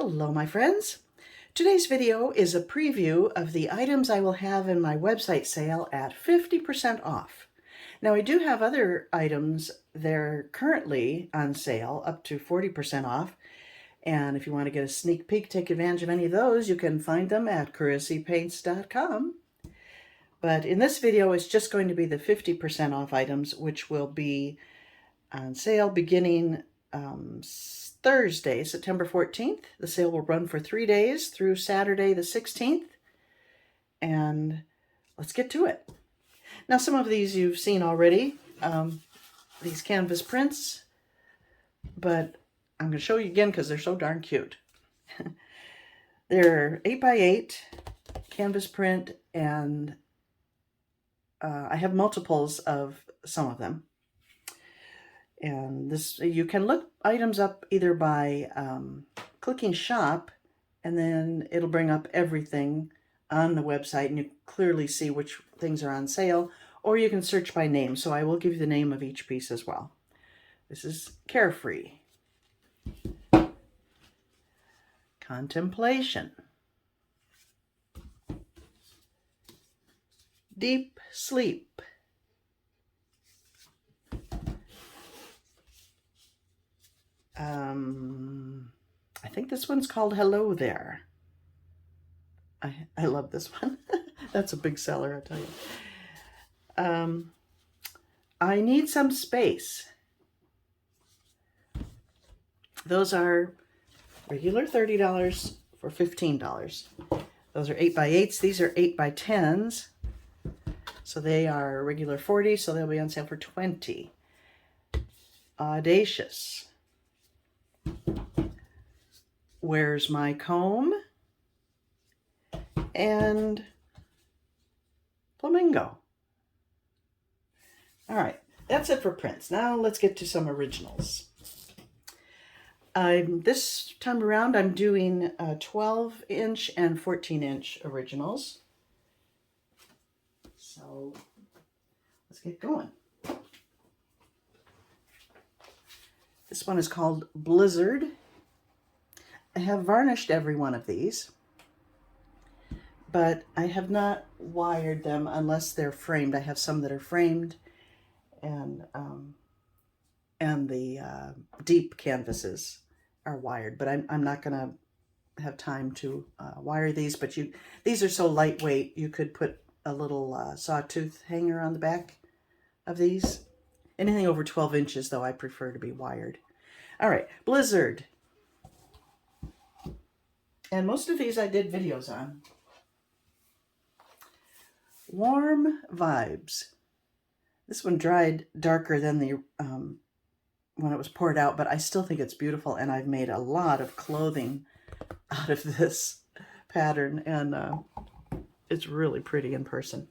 Hello, my friends. Today's video is a preview of the items I will have in my website sale at 50% off. Now, I do have other items that are currently on sale up to 40% off. And if you want to get a sneak peek, take advantage of any of those, you can find them at CHRISTINEJ.com. But in this video, it's just going to be the 50% off items, which will be on sale beginning Thursday, September 14th. The sale will run for 3 days through Saturday the 16th. And let's get to it. Now, some of these you've seen already, these canvas prints, but I'm going to show you again because they're so darn cute. They're 8x8 canvas print, and I have multiples of some of them. And this, you can look items up either by clicking shop, and then it'll bring up everything on the website and you clearly see which things are on sale, or you can search by name. So I will give you the name of each piece as well. This is Carefree, Contemplation, Deep Sleep, I think this one's called Hello There. I love this one. That's a big seller, I'll tell you. I Need Some Space. Those are regular $30 for $15. Those are 8x8s. These are 8x10s. So they are regular $40, so they'll be on sale for $20. Audacious. Where's My Comb? And Flamingo. All right, that's it for prints. Now let's get to some originals. This time around, I'm doing 12-inch and 14-inch originals. So let's get going. This one is called Blizzard. I have varnished every one of these, but I have not wired them unless they're framed. I have some that are framed, and the deep canvases are wired, but I'm not going to have time to wire these. But these are so lightweight, you could put a little sawtooth hanger on the back of these. Anything over 12 inches, though, I prefer to be wired. All right, Blizzard. And most of these I did videos on. Warm Vibes. This one dried darker than the when it was poured out, but I still think it's beautiful, and I've made a lot of clothing out of this pattern, and it's really pretty in person.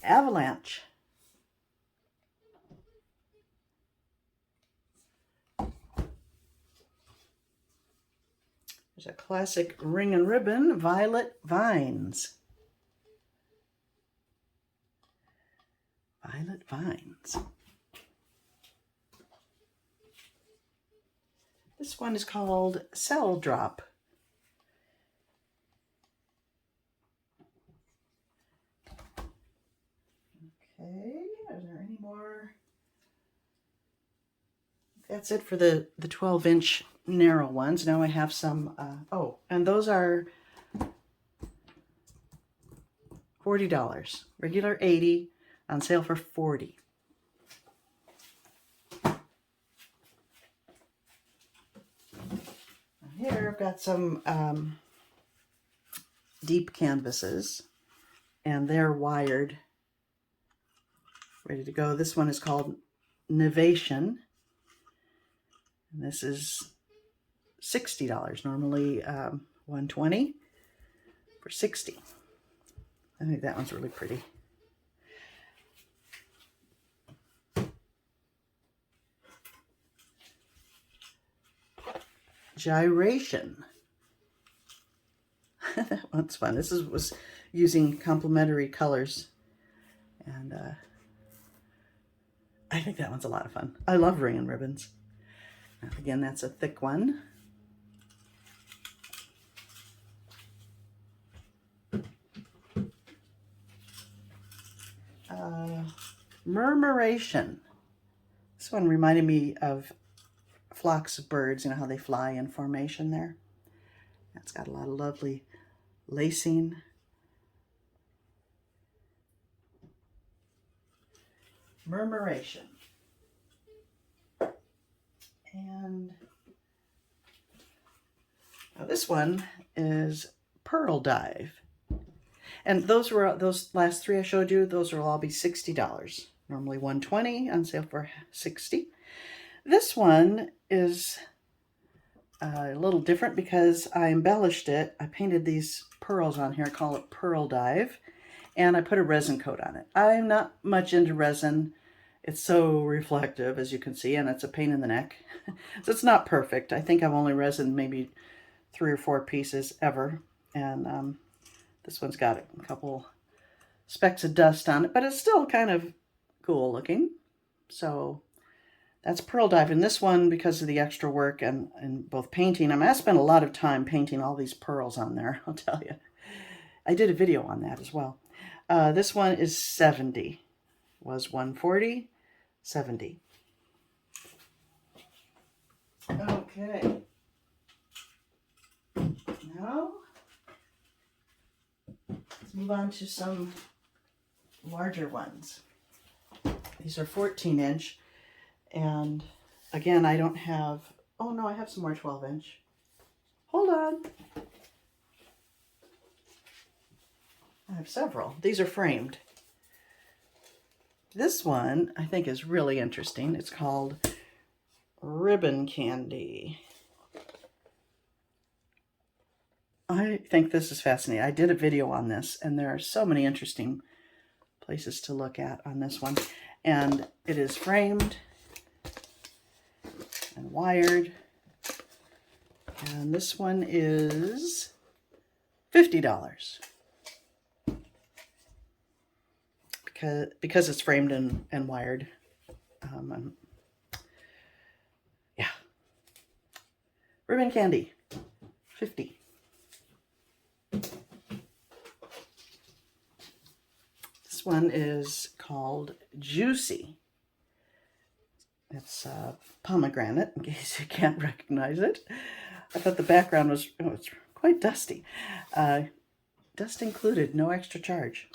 Avalanche. There's a classic ring and ribbon, Violet Vines. Violet Vines. This one is called Cell Drop. Okay, are there any more? That's it for the 12-inch narrow ones. Now I have some, and those are $40. Regular $80, on sale for $40. Here I've got some deep canvases, and they're wired, ready to go. This one is called Novation. And this is $60, normally $120 for $60. I think that one's really pretty. Gyration. That one's fun. This was using complementary colors, and I think that one's a lot of fun. I love ring and ribbons. Again, that's a thick one. Murmuration. This one reminded me of flocks of birds, you know how they fly in formation there. That's got a lot of lovely lacing. Murmuration. And now this one is Pearl Dive. And those last three I showed you, those will all be $60. Normally $120, on sale for $60. This one is a little different because I embellished it. I painted these pearls on here, I call it Pearl Dive, and I put a resin coat on it. I'm not much into resin. It's so reflective, as you can see, and it's a pain in the neck. So it's not perfect. I think I've only resined maybe 3 or 4 pieces ever, and this one's got a couple specks of dust on it, but it's still kind of cool looking. So that's Pearl Dive. And this one, because of the extra work and both painting, I spent a lot of time painting all these pearls on there, I'll tell you. I did a video on that as well. This one is $70. Was $140, $70. Okay. Now, let's move on to some larger ones. These are 14-inch, and again, I don't have, oh no, I have some more 12-inch. Hold on. I have several. These are framed. This one I think is really interesting. It's called Ribbon Candy. I think this is fascinating. I did a video on this, and there are so many interesting places to look at on this one. And it is framed and wired. And this one is $50. Because it's framed and wired. Yeah. Ribbon Candy, $50. This one is called Juicy. It's pomegranate, in case you can't recognize it. I thought the background was, oh, it's quite dusty. Dust included, no extra charge.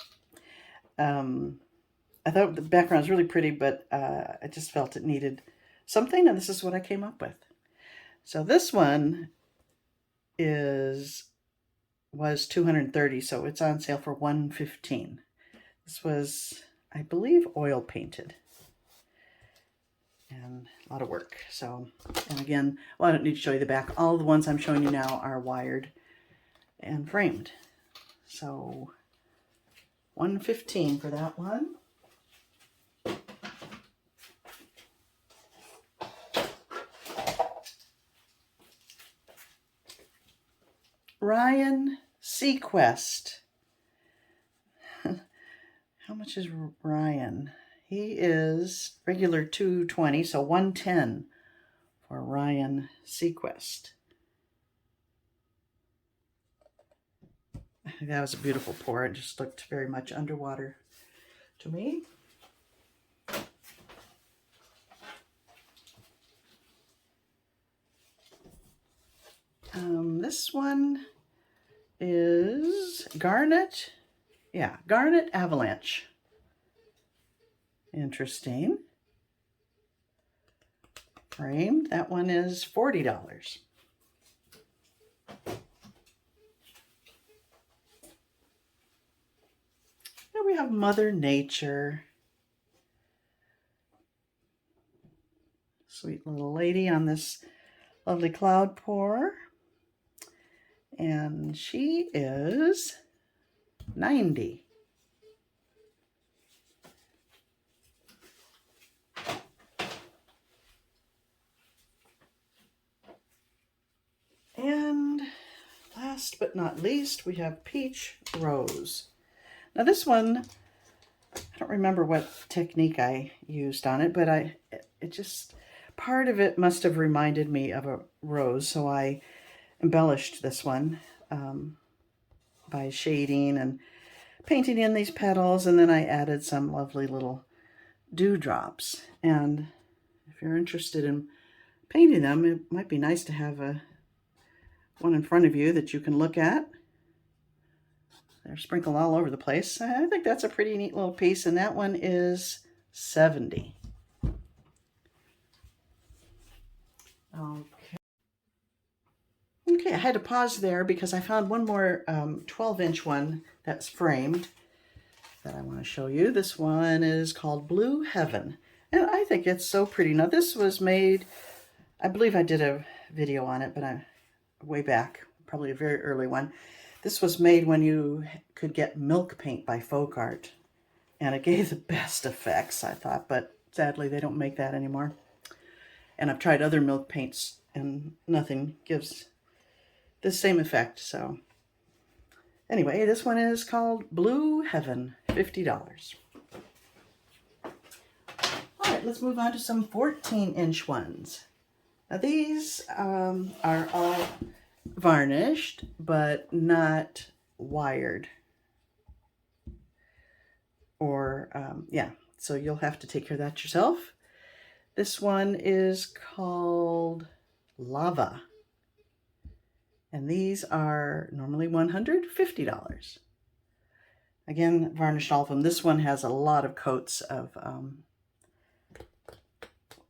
I thought the background was really pretty, but I just felt it needed something, and this is what I came up with. So this one was $230, so it's on sale for $115. This was, I believe, oil painted, and a lot of work. So, and again, well, I don't need to show you the back. All the ones I'm showing you now are wired and framed. So $115 for that one. Ryan Sequest. How much is Ryan? He is regular $220, so $110 for Ryan Sequest. I think that was a beautiful pour. It just looked very much underwater to me. This one is Garnet. Yeah, Garnet Avalanche. Interesting. Framed. That one is $40. Here we have Mother Nature. Sweet little lady on this lovely cloud pour. And she is $90. And last but not least, we have Peach Rose. Now this one, I don't remember what technique I used on it, but it just, part of it must have reminded me of a rose, so I embellished this one by shading and painting in these petals, and then I added some lovely little dewdrops. And if you're interested in painting them, it might be nice to have one in front of you that you can look at. They're sprinkled all over the place. I think that's a pretty neat little piece, and that one is $70. Okay, I had to pause there because I found one more 12-inch one that's framed that I want to show you. This one is called Blue Heaven, and I think it's so pretty. Now, this was made, I believe I did a video on it, but way back, probably a very early one. This was made when you could get milk paint by Folk Art, and it gave the best effects, I thought, but sadly they don't make that anymore. And I've tried other milk paints, and nothing gives the same effect. So anyway, this one is called Blue Heaven, $50. All right, let's move on to some 14-inch ones. Now these are all varnished, but not wired. Or, yeah, so you'll have to take care of that yourself. This one is called Lava. And these are normally $150. Again, varnished all of them. This one has a lot of coats of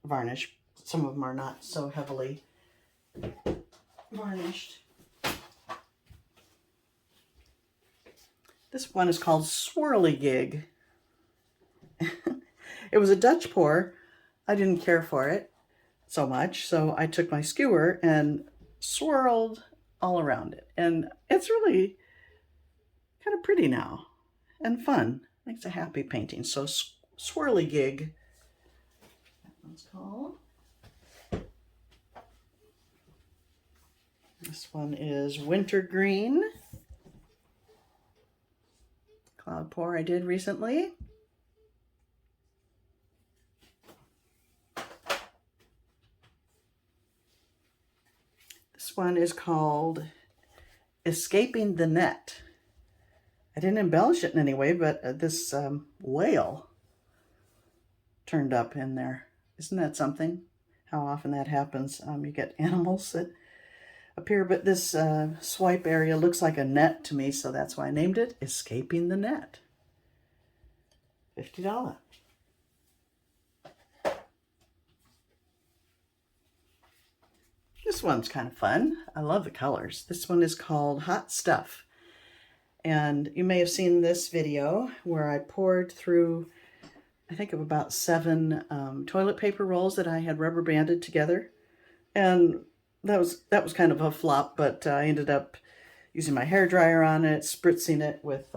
varnish. Some of them are not so heavily varnished. This one is called Swirly Gig. It was a Dutch pour. I didn't care for it so much, so I took my skewer and swirled all around it. And it's really kind of pretty now and fun. Makes a happy painting. So Swirly Gig, that one's called. This one is Winter Green. Cloud pour I did recently. This one is called Escaping the Net. I didn't embellish it in any way, but this whale turned up in there. Isn't that something? How often that happens. You get animals that appear, but this swipe area looks like a net to me, so that's why I named it Escaping the Net. $50. This one's kind of fun. I love the colors. This one is called Hot Stuff. And you may have seen this video where I poured through, I think, of about 7 toilet paper rolls that I had rubber banded together. And that was kind of a flop, but I ended up using my hair dryer on it, spritzing it with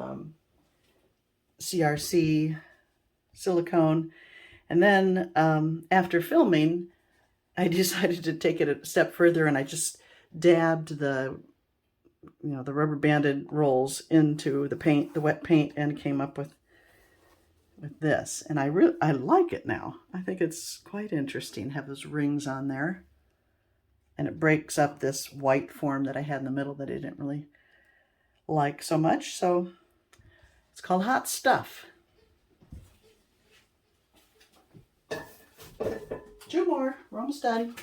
CRC silicone. And then after filming, I decided to take it a step further, and I just dabbed the rubber banded rolls into the paint, the wet paint, and came up with this. And I like it now. I think it's quite interesting. Have those rings on there, and it breaks up this white form that I had in the middle that I didn't really like so much. So it's called Hot Stuff. 2 more. We're almost done.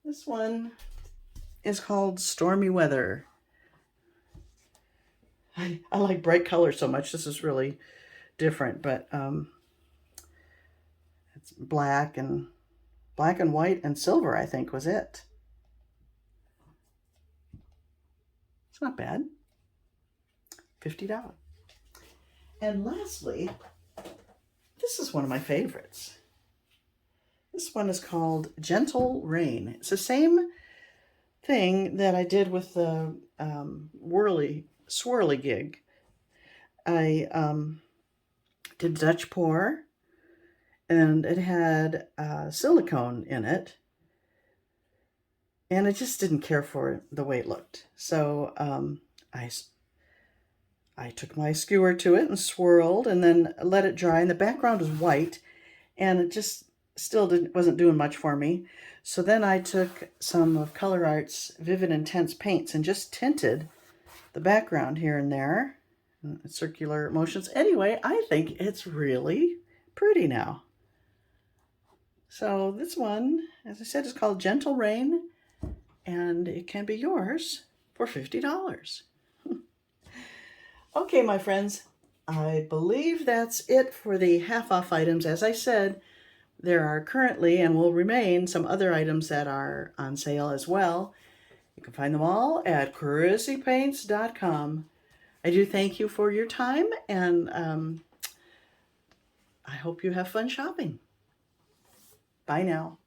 This one is called Stormy Weather. I like bright colors so much. This is really different, but it's black and white and silver, I think, was it. It's not bad. $50. And lastly, this is one of my favorites. This one is called Gentle Rain. It's the same thing that I did with the swirly gig. I did Dutch pour, and it had silicone in it, and I just didn't care for the way it looked. So I took my skewer to it and swirled and then let it dry, and the background was white, and it just still wasn't doing much for me. So then I took some of Coloraarte's Vivid Intense paints and just tinted the background here and there, circular motions. Anyway, I think it's really pretty now. So this one, as I said, is called Gentle Rain, and it can be yours for $50. Okay, my friends, I believe that's it for the half-off items. As I said, there are currently and will remain some other items that are on sale as well. You can find them all at CHRISTINEJ.com. I do thank you for your time, and I hope you have fun shopping. Bye now.